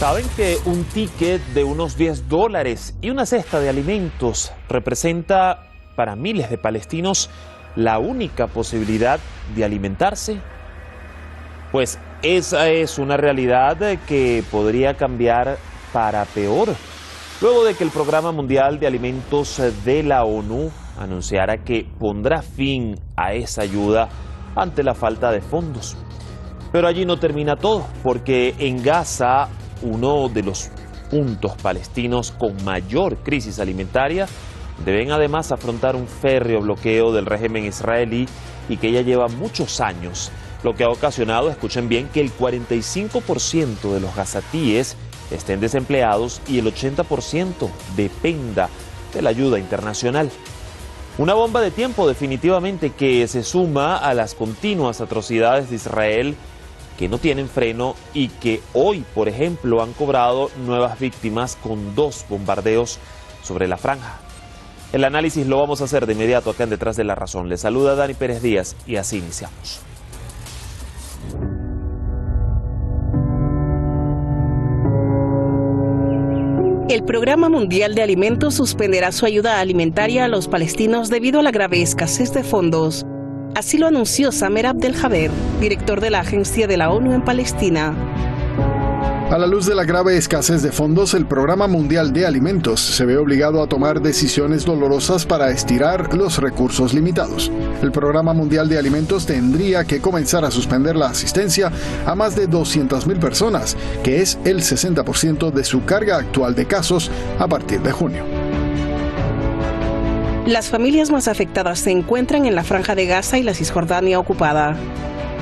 ¿Saben que un ticket de unos $10 y una cesta de alimentos representa para miles de palestinos la única posibilidad de alimentarse? Pues esa es una realidad que podría cambiar para peor, luego de que el Programa Mundial de Alimentos de la ONU anunciara que pondrá fin a esa ayuda ante la falta de fondos. Pero allí no termina todo, porque en Gaza, uno de los puntos palestinos con mayor crisis alimentaria, deben además afrontar un férreo bloqueo del régimen israelí y que ya lleva muchos años, lo que ha ocasionado, escuchen bien, que el 45% de los gazatíes estén desempleados y el 80% dependa de la ayuda internacional. Una bomba de tiempo definitivamente que se suma a las continuas atrocidades de Israel que no tienen freno y que hoy, por ejemplo, han cobrado nuevas víctimas con 2 bombardeos sobre la franja. El análisis lo vamos a hacer de inmediato acá en Detrás de la Razón. Les saluda Dani Pérez Díaz y así iniciamos. El Programa Mundial de Alimentos suspenderá su ayuda alimentaria a los palestinos debido a la grave escasez de fondos. Así lo anunció Samer Abdelhaber, director de la Agencia de la ONU en Palestina. A la luz de la grave escasez de fondos, el Programa Mundial de Alimentos se ve obligado a tomar decisiones dolorosas para estirar los recursos limitados. El Programa Mundial de Alimentos tendría que comenzar a suspender la asistencia a más de 200.000 personas, que es el 60% de su carga actual de casos a partir de junio. Las familias más afectadas se encuentran en la Franja de Gaza y la Cisjordania ocupada.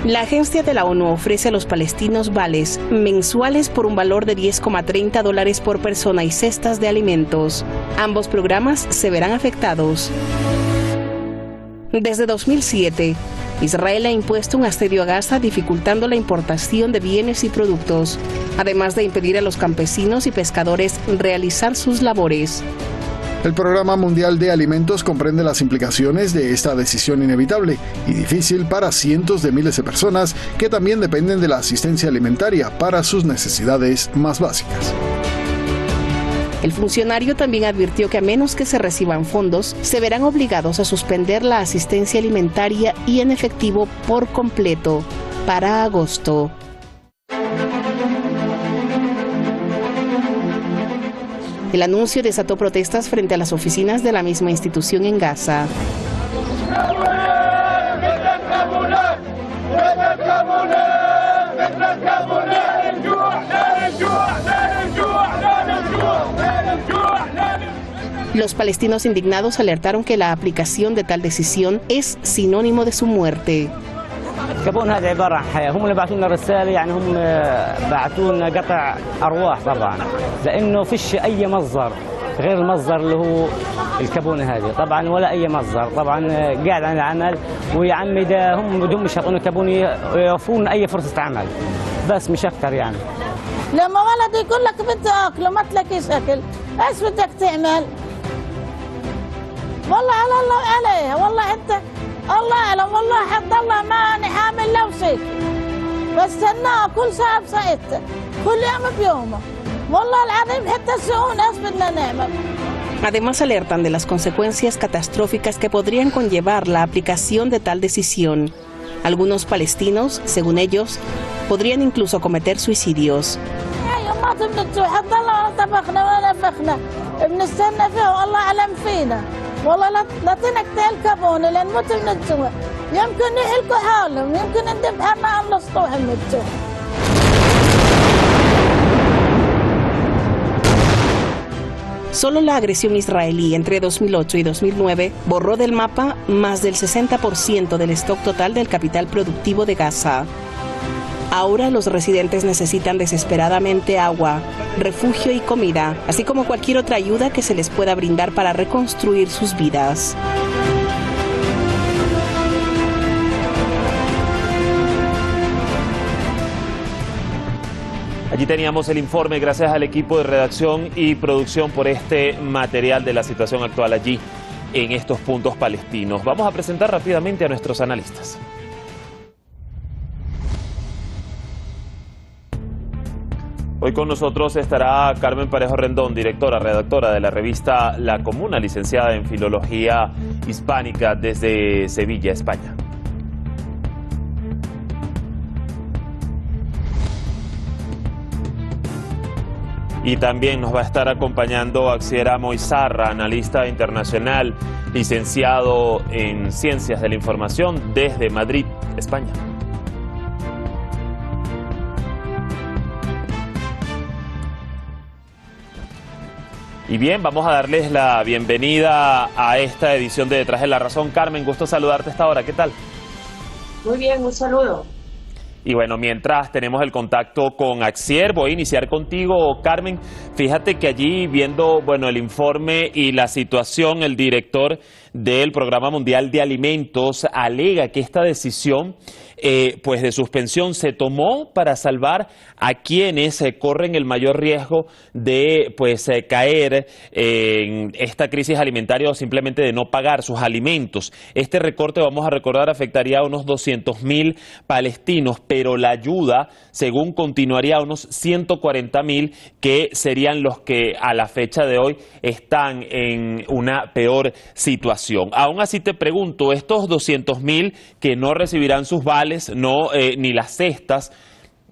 La Agencia de la ONU ofrece a los palestinos vales mensuales por un valor de $10,30 por persona y cestas de alimentos. Ambos programas se verán afectados. Desde 2007, Israel ha impuesto un asedio a Gaza dificultando la importación de bienes y productos, además de impedir a los campesinos y pescadores realizar sus labores. El Programa Mundial de Alimentos comprende las implicaciones de esta decisión inevitable y difícil para cientos de miles de personas que también dependen de la asistencia alimentaria para sus necesidades más básicas. El funcionario también advirtió que a menos que se reciban fondos, se verán obligados a suspender la asistencia alimentaria y en efectivo por completo para agosto. El anuncio desató protestas frente a las oficinas de la misma institución en Gaza. Los palestinos indignados alertaron que la aplicación de tal decisión es sinónimo de su muerte. الكابون هذا عبارة عن حياة، هم اللي بعثوا لنا الرسالة، يعني هم بعثوا لنا قطع أرواح طبعا، لأنه فيش أي مصدر غير المصدر اللي هو الكابونة هذه طبعا، ولا أي مصدر طبعا قاعد عن العمل، ويا عمي ده هم بدهم يشغلون الكابونة يوفرون أي فرصة عمل، بس مش أكثر يعني. لما ولد يقول لك بدي أكل وما تلاقيش أكل، إيش بدك تعمل؟ والله على الله عليها، والله أنت الله أعلم، والله حد الله ماني حامل لو شيء، بستناه كل ساعة بساعتها، كل يوم بيومه، والله العظيم حتى الشؤون ايش بدنا نعمل. Además alertan de las consecuencias catastróficas que podrían conllevar la aplicación de tal decisión. Algunos palestinos, según ellos, podrían incluso cometer suicidios. ما بنجوع حد الله طبخنا ولا نفخنا، بنستنى فيه والله أعلم فينا. والله لا تنقطع الكابونة لأن موت من الجوع، يمكن يحلقوا حالهم، يمكن ندبها مع الله سطوح من الجوع. Solo la agresión israelí entre 2008 y 2009 borró del mapa más del 60% del stock total del capital productivo de Gaza. Ahora los residentes necesitan desesperadamente agua, refugio y comida, así como cualquier otra ayuda que se les pueda brindar para reconstruir sus vidas. Allí teníamos el informe, gracias al equipo de redacción y producción por este material de la situación actual allí en estos puntos palestinos. Vamos a presentar rápidamente a nuestros analistas. Hoy con nosotros estará Carmen Parejo Rendón, directora, redactora de la revista La Comuna, licenciada en Filología Hispánica desde Sevilla, España. Y también nos va a estar acompañando Axiera Moizarra, analista internacional, licenciado en Ciencias de la Información desde Madrid, España. Y bien, vamos a darles la bienvenida a esta edición de Detrás de la Razón. Carmen, gusto saludarte a esta hora. ¿Qué tal? Muy bien, un saludo. Y bueno, mientras tenemos el contacto con Axier, voy a iniciar contigo, Carmen. Fíjate que allí, viendo el informe y la situación, el director del Programa Mundial de Alimentos alega que esta decisión de suspensión se tomó para salvar a quienes corren el mayor riesgo de caer en esta crisis alimentaria o simplemente de no pagar sus alimentos. Este recorte, vamos a recordar, afectaría a unos 200.000 palestinos, pero la ayuda, según continuaría, a unos 140.000 que serían los que a la fecha de hoy están en una peor situación. Aún así te pregunto, estos 200.000 que no recibirán sus vales, ni las cestas,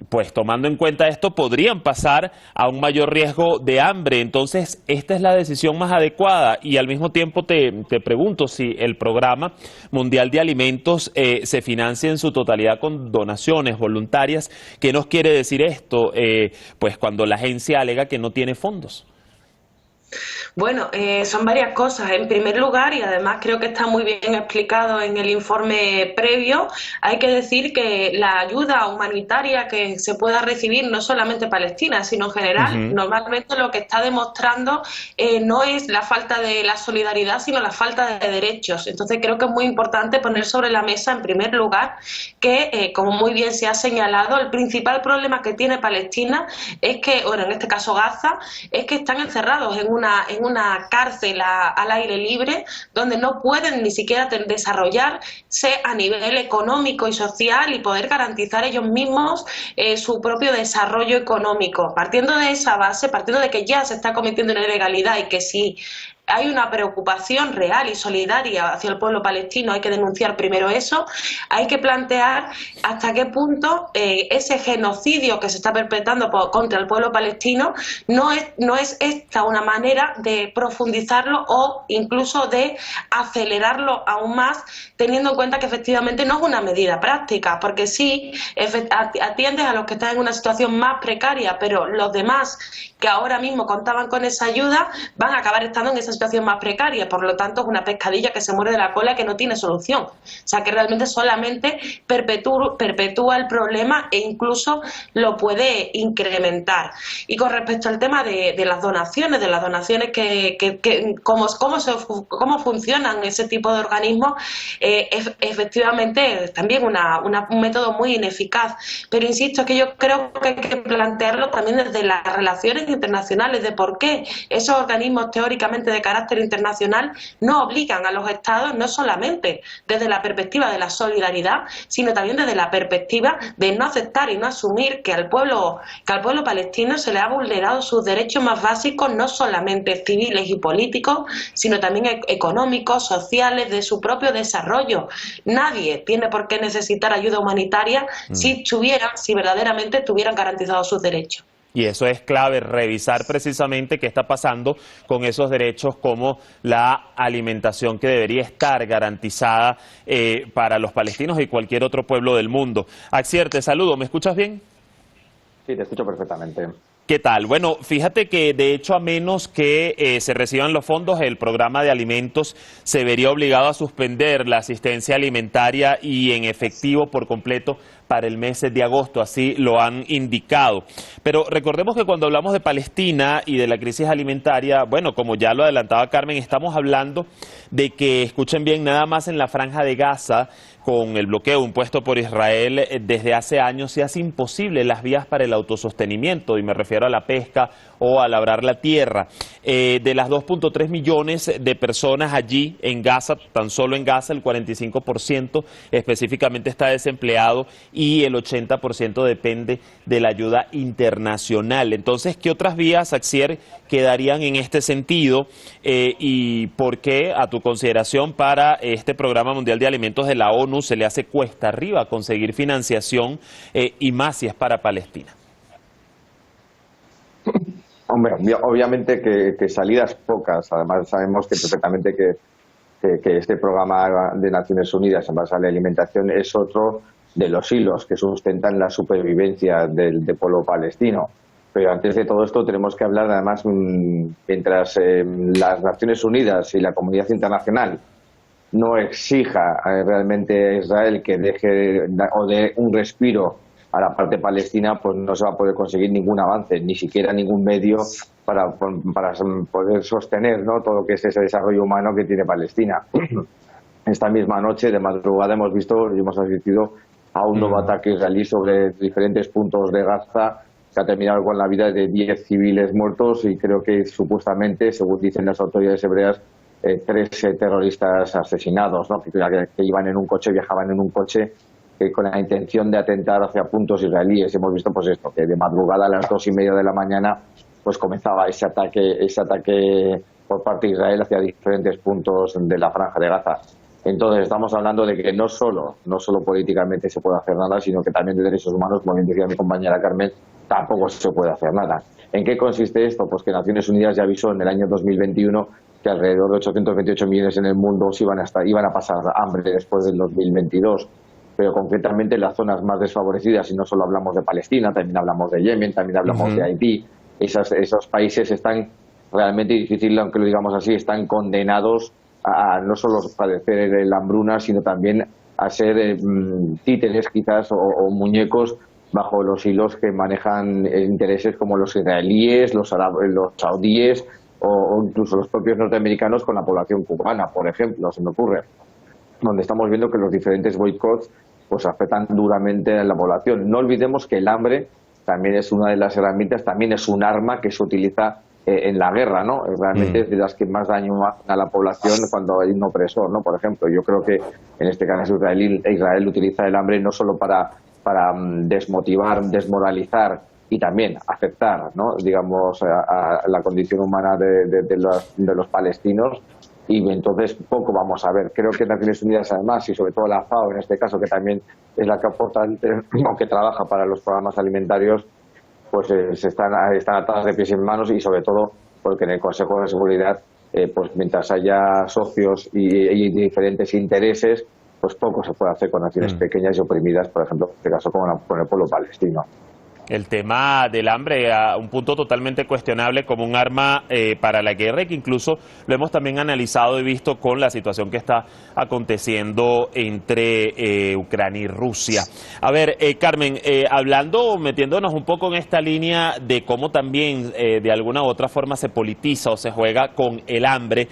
pues tomando en cuenta esto, podrían pasar a un mayor riesgo de hambre. Entonces, esta es la decisión más adecuada. Y al mismo tiempo te pregunto si el Programa Mundial de Alimentos se financia en su totalidad con donaciones voluntarias. ¿Qué nos quiere decir esto? Pues cuando la agencia alega que no tiene fondos. Bueno, son varias cosas. En primer lugar, y además creo que está muy bien explicado en el informe previo, hay que decir que la ayuda humanitaria que se pueda recibir, no solamente Palestina, sino en general, normalmente lo que está demostrando no es la falta de la solidaridad, sino la falta de derechos. Entonces creo que es muy importante poner sobre la mesa, en primer lugar, que, como muy bien se ha señalado, el principal problema que tiene Palestina es que, en este caso Gaza, es que están encerrados en una cárcel al aire libre donde no pueden ni siquiera desarrollarse a nivel económico y social y poder garantizar ellos mismos su propio desarrollo económico. Partiendo de esa base, partiendo de que ya se está cometiendo una ilegalidad y que sí hay una preocupación real y solidaria hacia el pueblo palestino, hay que denunciar primero eso, hay que plantear hasta qué punto ese genocidio que se está perpetrando contra el pueblo palestino no es esta una manera de profundizarlo o incluso de acelerarlo aún más, teniendo en cuenta que efectivamente no es una medida práctica, porque sí atiendes a los que están en una situación más precaria, pero los demás que ahora mismo contaban con esa ayuda van a acabar estando en esa situación más precaria. Por lo tanto, es una pescadilla que se muere de la cola que no tiene solución. O sea, que realmente solamente perpetúa el problema e incluso lo puede incrementar. Y con respecto al tema de las donaciones, cómo funcionan ese tipo de organismos, efectivamente también un método muy ineficaz. Pero insisto, es que yo creo que hay que plantearlo también desde las relaciones internacionales, de por qué esos organismos teóricamente de carácter internacional no obligan a los estados, no solamente desde la perspectiva de la solidaridad, sino también desde la perspectiva de no aceptar y no asumir que al pueblo palestino se le ha vulnerado sus derechos más básicos, no solamente civiles y políticos, sino también económicos, sociales, de su propio desarrollo. Nadie tiene por qué necesitar ayuda humanitaria si verdaderamente tuvieran garantizados sus derechos. Y eso es clave, revisar precisamente qué está pasando con esos derechos, como la alimentación que debería estar garantizada para los palestinos y cualquier otro pueblo del mundo. Axier, te saludo, ¿me escuchas bien? Sí, te escucho perfectamente. ¿Qué tal? Bueno, fíjate que de hecho, a menos que se reciban los fondos, el programa de alimentos se vería obligado a suspender la asistencia alimentaria y en efectivo por completo para el mes de agosto, así lo han indicado. Pero recordemos que cuando hablamos de Palestina y de la crisis alimentaria, bueno, como ya lo adelantaba Carmen, estamos hablando de que, escuchen bien, nada más en la Franja de Gaza, con el bloqueo impuesto por Israel desde hace años, se hace imposible las vías para el autosostenimiento, y me refiero a la pesca o a labrar la tierra. De las 2.3 millones de personas allí en Gaza, tan solo en Gaza, el 45% específicamente está desempleado y el 80% depende de la ayuda internacional. Entonces, ¿qué otras vías, Axier, quedarían en este sentido y por qué, a tu consideración, para este Programa Mundial de Alimentos de la ONU se le hace cuesta arriba conseguir financiación y más si es para Palestina? Hombre, obviamente que salidas pocas. Además, sabemos que perfectamente que este programa de Naciones Unidas en base a la alimentación es otro de los hilos que sustentan la supervivencia del pueblo palestino. Pero antes de todo esto tenemos que hablar, además, mientras las Naciones Unidas y la comunidad internacional no exija realmente a Israel que deje o dé un respiro a la parte palestina, pues no se va a poder conseguir ningún avance, ni siquiera ningún medio para poder sostener, ¿no?, todo lo que es ese desarrollo humano que tiene Palestina. Esta misma noche, de madrugada, hemos visto y hemos asistido a un nuevo ataque israelí sobre diferentes puntos de Gaza que ha terminado con la vida de 10 civiles muertos y creo que supuestamente, según dicen las autoridades hebreas, 3 terroristas asesinados, ¿no?, que iban en un coche, viajaban en un coche con la intención de atentar hacia puntos israelíes. Hemos visto pues esto, que de madrugada a las 2:30 de la mañana pues comenzaba ese ataque por parte de Israel hacia diferentes puntos de la franja de Gaza. Entonces estamos hablando de que no solo políticamente se puede hacer nada, sino que también de derechos humanos, como bien decía mi compañera Carmen, tampoco se puede hacer nada. ¿En qué consiste esto? Pues que Naciones Unidas ya avisó en el año 2021 que alrededor de 828 millones en el mundo iban a pasar hambre después del 2022. Pero concretamente en las zonas más desfavorecidas, y no solo hablamos de Palestina, también hablamos de Yemen, también hablamos de Haití, esos países están realmente, difícil aunque lo digamos así, están condenados a no solo padecer la hambruna, sino también a ser títeres quizás o muñecos bajo los hilos que manejan intereses como los israelíes, los saudíes o incluso los propios norteamericanos con la población cubana, por ejemplo, se me ocurre, donde estamos viendo que los diferentes boicots pues afectan duramente a la población. No olvidemos que el hambre también es una de las herramientas, también es un arma que se utiliza en la guerra, ¿no? Realmente es de las que más daño hacen a la población cuando hay un opresor, ¿no? Por ejemplo, yo creo que en este caso Israel utiliza el hambre no solo para desmotivar, desmoralizar y también afectar, ¿no?, digamos, a la condición humana de los palestinos. Y entonces poco vamos a ver. Creo que Naciones Unidas además, y sobre todo la FAO en este caso, que también es la que aporta o que trabaja para los programas alimentarios, pues están atadas de pies y manos, y sobre todo porque en el Consejo de Seguridad pues mientras haya socios y diferentes intereses, pues poco se puede hacer con naciones pequeñas y oprimidas, por ejemplo, en este caso con el pueblo palestino. El tema del hambre a un punto totalmente cuestionable como un arma para la guerra, y que incluso lo hemos también analizado y visto con la situación que está aconteciendo entre Ucrania y Rusia. A ver, Carmen, metiéndonos un poco en esta línea de cómo también de alguna u otra forma se politiza o se juega con el hambre,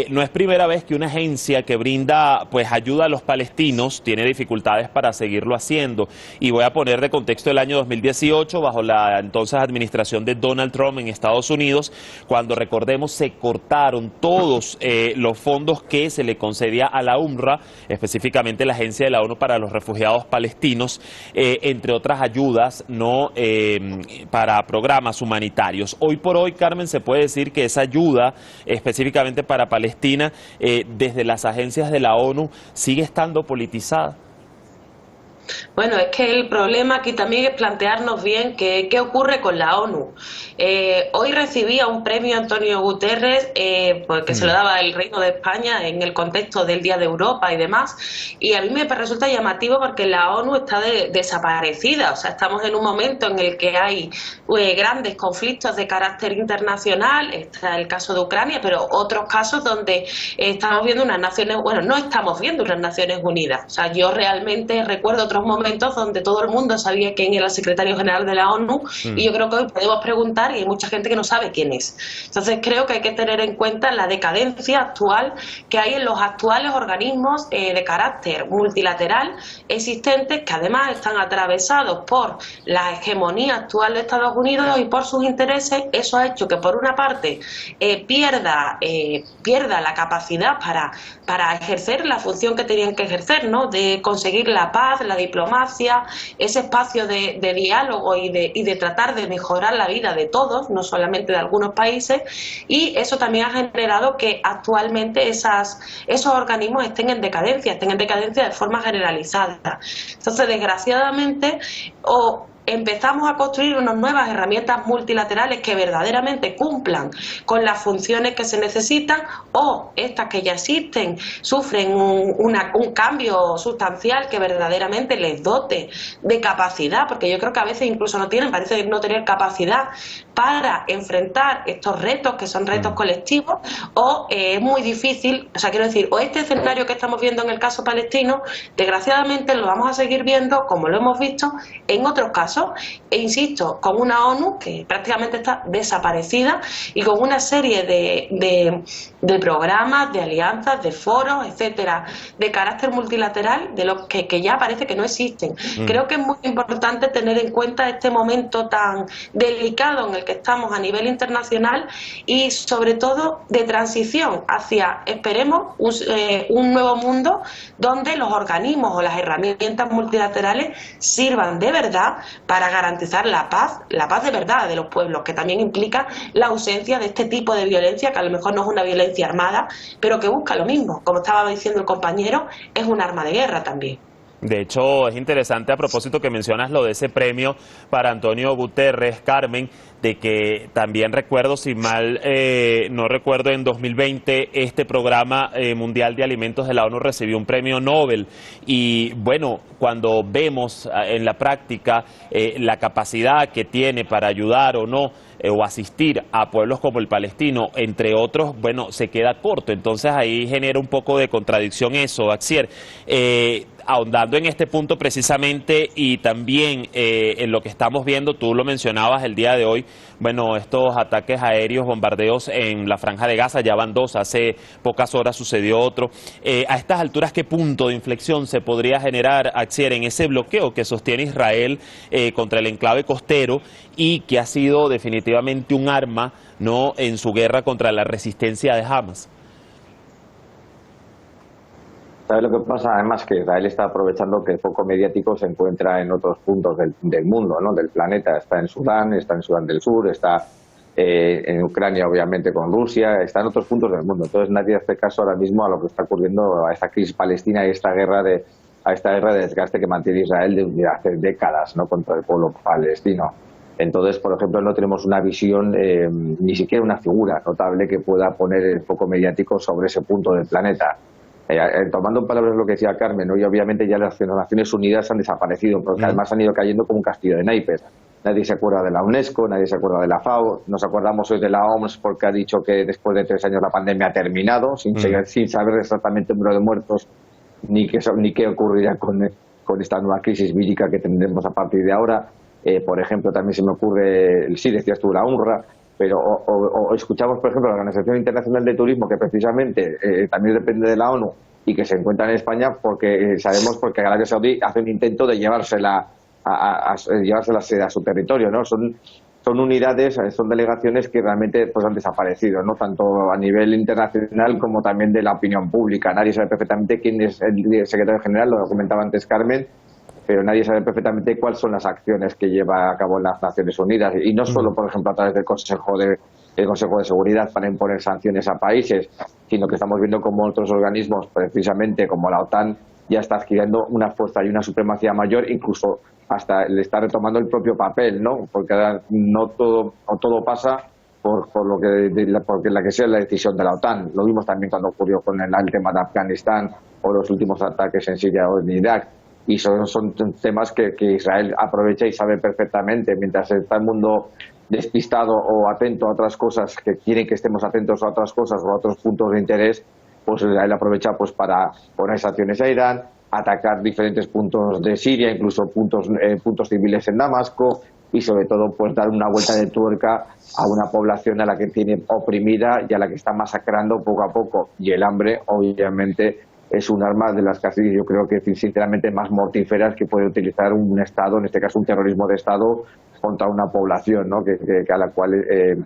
no es primera vez que una agencia que brinda pues ayuda a los palestinos tiene dificultades para seguirlo haciendo, y voy a poner de contexto el año 2018 bajo la entonces administración de Donald Trump en Estados Unidos, cuando, recordemos, se cortaron todos los fondos que se le concedía a la UNRWA, específicamente la Agencia de la ONU para los Refugiados Palestinos, entre otras ayudas, ¿no?, para programas humanitarios. Hoy por hoy, Carmen, se puede decir que esa ayuda específicamente para Palestina desde las agencias de la ONU sigue estando politizada. Bueno, es que el problema aquí también es plantearnos bien qué ocurre con la ONU. Hoy recibía un premio Antonio Guterres, pues que se lo daba el Reino de España en el contexto del Día de Europa y demás, y a mí me resulta llamativo porque la ONU está desaparecida. O sea, estamos en un momento en el que hay grandes conflictos de carácter internacional. Está el caso de Ucrania, pero otros casos donde estamos viendo unas Naciones, bueno, no estamos viendo unas Naciones Unidas. O sea, yo realmente recuerdo otros momentos donde todo el mundo sabía quién era el secretario general de la ONU, y yo creo que hoy podemos preguntar y hay mucha gente que no sabe quién es. Entonces creo que hay que tener en cuenta la decadencia actual que hay en los actuales organismos de carácter multilateral existentes, que además están atravesados por la hegemonía actual de Estados Unidos y por sus intereses. Eso ha hecho que, por una parte, pierda la capacidad para ejercer la función que tenían que ejercer, ¿no?, de conseguir la paz, la diplomacia diplomacia, ese espacio de diálogo y de tratar de mejorar la vida de todos, no solamente de algunos países, y eso también ha generado que actualmente esos organismos estén en decadencia de forma generalizada. Entonces, desgraciadamente, empezamos a construir unas nuevas herramientas multilaterales que verdaderamente cumplan con las funciones que se necesitan, o estas que ya existen sufren un cambio sustancial que verdaderamente les dote de capacidad, porque yo creo que a veces incluso parece no tener capacidad para enfrentar estos retos que son retos colectivos, o es muy difícil, o sea, quiero decir, o este escenario que estamos viendo en el caso palestino, desgraciadamente lo vamos a seguir viendo, como lo hemos visto en otros casos, e insisto, con una ONU que prácticamente está desaparecida y con una serie de programas, de alianzas, de foros, etcétera, de carácter multilateral, de los que ya parece que no existen. Creo que es muy importante tener en cuenta este momento tan delicado en el que estamos a nivel internacional y sobre todo de transición hacia, esperemos, un nuevo mundo donde los organismos o las herramientas multilaterales sirvan de verdad para garantizar la paz de verdad de los pueblos, que también implica la ausencia de este tipo de violencia, que a lo mejor no es una violencia armada, pero que busca lo mismo, como estaba diciendo el compañero, es un arma de guerra también. De hecho, es interesante a propósito que mencionas lo de ese premio para Antonio Guterres, Carmen, de que también recuerdo, si mal no recuerdo, en 2020 este programa mundial de alimentos de la ONU recibió un premio Nobel. Y bueno, cuando vemos en la práctica la capacidad que tiene para ayudar o no, o asistir a pueblos como el palestino, entre otros, bueno, se queda corto. Entonces ahí genera un poco de contradicción eso, Axier. Ahondando en este punto precisamente y también en lo que estamos viendo, tú lo mencionabas el día de hoy, bueno, estos ataques aéreos, bombardeos en la Franja de Gaza, ya van 2, hace pocas horas sucedió otro. A estas alturas, ¿qué punto de inflexión se podría generar, Axier, en ese bloqueo que sostiene Israel contra el enclave costero y que ha sido definitivamente un arma, ¿no?, en su guerra contra la resistencia de Hamas? ¿Sabes lo que pasa? Además, que Israel está aprovechando que el foco mediático se encuentra en otros puntos del mundo, ¿no?, del planeta. Está en Sudán del Sur, está en Ucrania, obviamente, con Rusia, está en otros puntos del mundo. Entonces nadie hace caso ahora mismo a lo que está ocurriendo, a esta crisis palestina y a esta guerra de desgaste que mantiene Israel de hace décadas, ¿no?, contra el pueblo palestino. Entonces, por ejemplo, no tenemos una visión, ni siquiera una figura notable que pueda poner el foco mediático sobre ese punto del planeta. Tomando en palabras lo que decía Carmen, ¿no?, y obviamente ya las Naciones Unidas han desaparecido, porque además han ido cayendo como un castillo de naipes. Nadie se acuerda de la UNESCO, nadie se acuerda de la FAO, nos acordamos hoy de la OMS porque ha dicho que después de 3 años la pandemia ha terminado, sin saber exactamente el número de muertos ni qué ocurrirá con esta nueva crisis vírica que tendremos a partir de ahora. Por ejemplo, también se me ocurre, sí, decías tú, la UNRWA, pero o escuchamos, por ejemplo, la Organización Internacional de Turismo, que precisamente también depende de la ONU y que se encuentra en España, porque sabemos porque Arabia Saudí hace un intento de llevársela a su territorio, ¿no? Son unidades, son delegaciones que realmente pues han desaparecido, ¿no?, tanto a nivel internacional como también de la opinión pública. Nadie sabe perfectamente quién es el secretario general, lo comentaba antes Carmen, pero nadie sabe perfectamente cuáles son las acciones que lleva a cabo las Naciones Unidas, y no solo, por ejemplo, a través del Consejo de Seguridad para imponer sanciones a países, sino que estamos viendo como otros organismos, precisamente como la OTAN, ya está adquiriendo una fuerza y una supremacía mayor, incluso hasta le está retomando el propio papel, ¿no?, porque no todo pasa por la que sea la decisión de la OTAN. Lo vimos también cuando ocurrió con el tema de Afganistán o los últimos ataques en Siria o en Irak. Y son temas que Israel aprovecha y sabe perfectamente. Mientras está el mundo despistado o atento a otras cosas, que quieren que estemos atentos a otras cosas o a otros puntos de interés, pues Israel aprovecha pues para poner sanciones a Irán, atacar diferentes puntos de Siria, incluso puntos civiles en Damasco, y sobre todo pues dar una vuelta de tuerca a una población a la que tiene oprimida y a la que está masacrando poco a poco. Y el hambre, obviamente, es un arma de las casi, yo creo que sinceramente, más mortíferas que puede utilizar un Estado, en este caso un terrorismo de Estado, contra una población, ¿no?, a la cual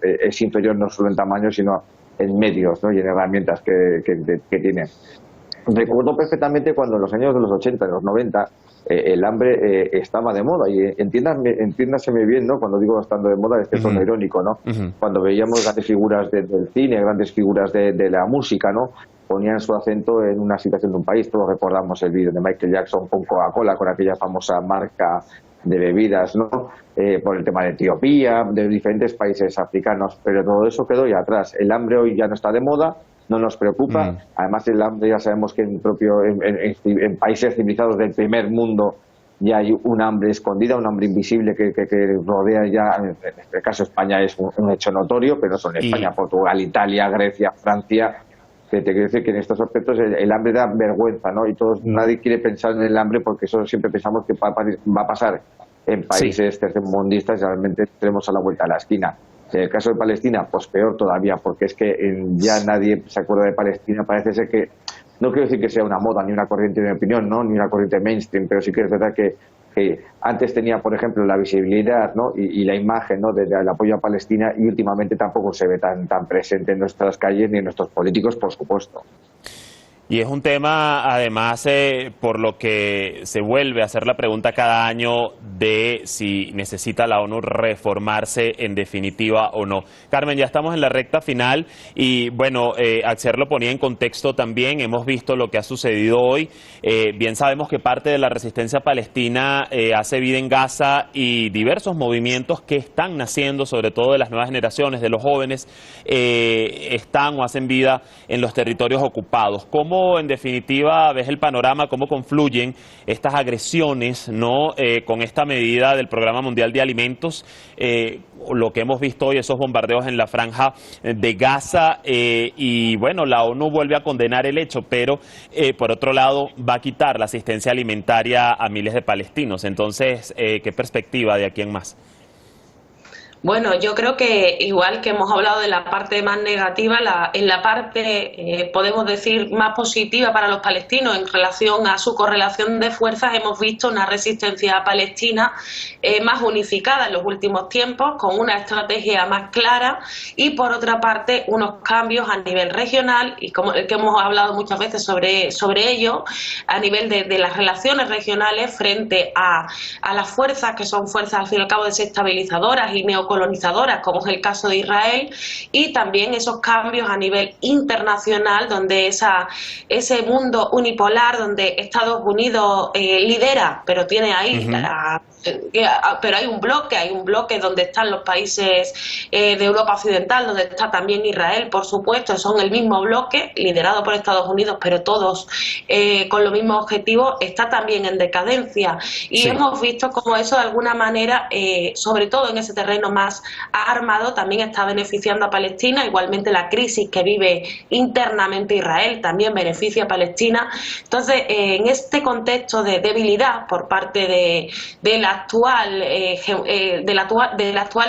es inferior no solo en tamaño, sino en medios, ¿no?, y en herramientas que tiene. Recuerdo perfectamente cuando en los años de los 80, de los 90, el hambre estaba de moda. Y entiéndaseme bien, ¿no? Cuando digo estando de moda, es que tono irónico, ¿no? Cuando veíamos grandes figuras del cine, grandes figuras de la música, ¿no? Ponían su acento en una situación de un país. Todos recordamos el vídeo de Michael Jackson con Coca-Cola, con aquella famosa marca de bebidas, ¿no? Por el tema de Etiopía, de diferentes países africanos, pero todo eso quedó ya atrás. El hambre hoy ya no está de moda, no nos preocupa. Además, el hambre ya sabemos que en países civilizados del primer mundo ya hay un hambre escondida, un hambre invisible que rodea ya, en este caso España es un hecho notorio, pero no solo España, Portugal, Italia, Grecia, Francia. Te quiero decir que en estos aspectos el hambre da vergüenza, ¿no? Y nadie quiere pensar en el hambre porque eso siempre pensamos que va a pasar en países tercermundistas y realmente tenemos a la vuelta de la esquina. En el caso de Palestina, pues peor todavía, porque es que ya nadie se acuerda de Palestina. Parece ser que, no quiero decir que sea una moda, ni una corriente de opinión, ¿no? Ni una corriente mainstream, pero sí que es verdad que antes tenía, por ejemplo, la visibilidad, ¿no? y la imagen, ¿no? del apoyo a Palestina, y últimamente tampoco se ve tan presente en nuestras calles ni en nuestros políticos, por supuesto. Y es un tema, además, por lo que se vuelve a hacer la pregunta cada año de si necesita la ONU reformarse en definitiva o no. Carmen, ya estamos en la recta final y, bueno, Axier lo ponía en contexto también. Hemos visto lo que ha sucedido hoy. Bien sabemos que parte de la resistencia palestina hace vida en Gaza y diversos movimientos que están naciendo, sobre todo de las nuevas generaciones, de los jóvenes, están o hacen vida en los territorios ocupados. ¿Cómo, en definitiva, ves el panorama, cómo confluyen estas agresiones, ¿no? Con esta medida del Programa Mundial de Alimentos, lo que hemos visto hoy, esos bombardeos en la franja de Gaza, y bueno, la ONU vuelve a condenar el hecho, pero por otro lado va a quitar la asistencia alimentaria a miles de palestinos? Entonces, ¿qué perspectiva de aquí en más? Bueno, yo creo que igual que hemos hablado de la parte más negativa, en la parte, podemos decir, más positiva para los palestinos en relación a su correlación de fuerzas, hemos visto una resistencia palestina más unificada en los últimos tiempos, con una estrategia más clara, y por otra parte unos cambios a nivel regional, y como que hemos hablado muchas veces sobre ello, a nivel de las relaciones regionales frente a las fuerzas que son fuerzas al fin y al cabo desestabilizadoras y neocolonizadoras, como es el caso de Israel, y también esos cambios a nivel internacional, donde ese mundo unipolar donde Estados Unidos lidera, pero tiene ahí pero hay un bloque donde están los países de Europa Occidental, donde está también Israel, por supuesto, son el mismo bloque, liderado por Estados Unidos, pero todos con los mismos objetivos, está también en decadencia. Y hemos visto cómo eso de alguna manera, sobre todo en ese terreno más armado, también está beneficiando a Palestina. Igualmente la crisis que vive internamente Israel también beneficia a Palestina. Entonces, en este contexto de debilidad por parte de la actual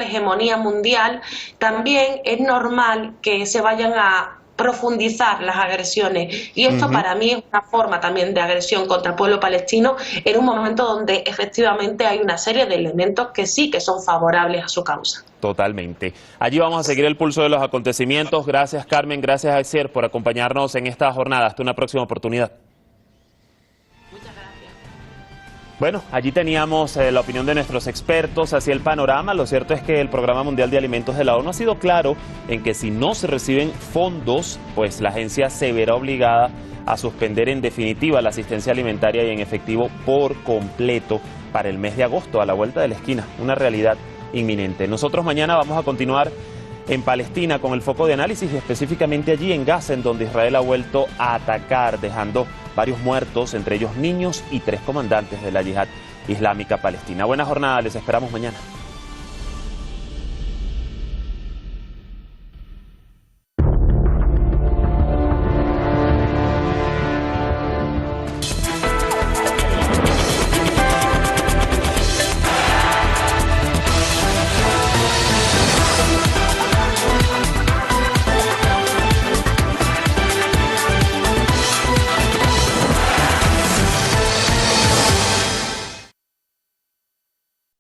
hegemonía mundial, también es normal que se vayan a profundizar las agresiones, y esto para mí es una forma también de agresión contra el pueblo palestino en un momento donde efectivamente hay una serie de elementos que sí que son favorables a su causa. Totalmente. Allí vamos a seguir el pulso de los acontecimientos. Gracias, Carmen, gracias, Axier, por acompañarnos en esta jornada. Hasta una próxima oportunidad. Bueno, allí teníamos la opinión de nuestros expertos, hacia el panorama. Lo cierto es que el Programa Mundial de Alimentos de la ONU ha sido claro en que si no se reciben fondos, pues la agencia se verá obligada a suspender en definitiva la asistencia alimentaria y en efectivo por completo para el mes de agosto, a la vuelta de la esquina, una realidad inminente. Nosotros mañana vamos a continuar en Palestina con el foco de análisis, específicamente allí en Gaza, en donde Israel ha vuelto a atacar, dejando varios muertos, entre ellos niños y 3 comandantes de la yihad islámica palestina. Buena jornada, les esperamos mañana.